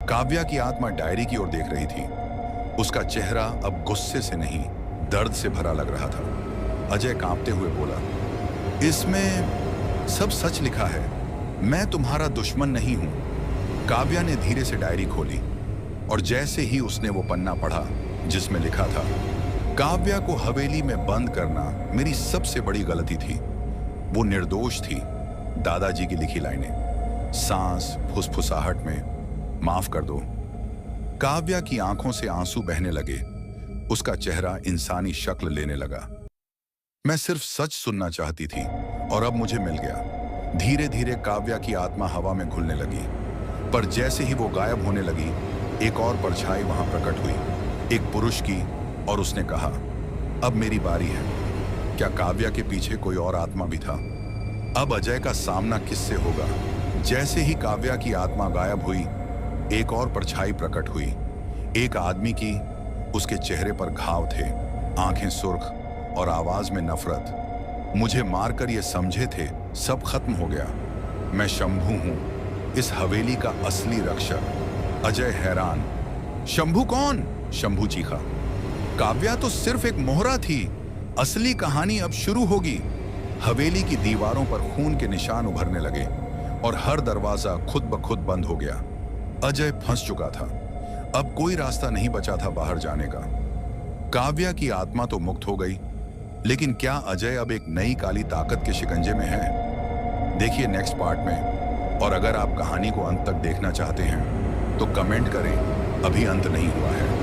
काव्या की आत्मा डायरी की ओर देख रही थी। उसका चेहरा अब गुस्से से नहीं, दर्द से भरा लग रहा था। अजय कांपते हुए बोला, इसमें सब सच लिखा है। मैं तुम्हारा दुश्मन नहीं हूं। काव्या ने धीरे से डायरी खोली और जैसे ही उसने वो पन्ना पढ़ा जिसमें लिखा था, काव्या को हवेली में बंद करना मेरी सबसे बड़ी गलती थी। वो निर्दोष थी। दादाजी की लिखी लाइनें, सांस फुसफुसाहट में, माफ कर दो। काव्या की आंखों से आंसू बहने लगे। उसका चेहरा इंसानी शक्ल लेने लगा। मैं सिर्फ सच सुनना चाहती थी और अब मुझे मिल गया। धीरे धीरे काव्या की आत्मा हवा में घुलने लगी, पर जैसे ही वो गायब होने लगी, एक और परछाई वहां प्रकट हुई, एक पुरुष की, और उसने कहा, अब मेरी बारी है। क्या काव्या के पीछे कोई और आत्मा भी था? अब अजय का सामना किससे होगा? जैसे ही काव्या की आत्मा गायब हुई, एक और परछाई प्रकट हुई, एक आदमी की। उसके चेहरे पर घाव थे, आंखें सुर्ख और आवाज में नफरत। मुझे मारकर ये समझे थे सब खत्म हो गया। मैं शंभू हूं, इस हवेली का असली रक्षक। अजय हैरान, शंभू कौन? शंभू चीखा, काव्या तो सिर्फ एक मोहरा थी। असली कहानी अब शुरू होगी। हवेली की दीवारों पर खून के निशान उभरने लगे और हर दरवाजा खुद ब खुद बंद हो गया। अजय फंस चुका था। अब कोई रास्ता नहीं बचा था बाहर जाने का। काव्या की आत्मा तो मुक्त हो गई, लेकिन क्या अजय अब एक नई काली ताकत के शिकंजे में है? देखिए नेक्स्ट पार्ट में। और अगर आप कहानी को अंत तक देखना चाहते हैं तो कमेंट करें, अभी अंत नहीं हुआ है।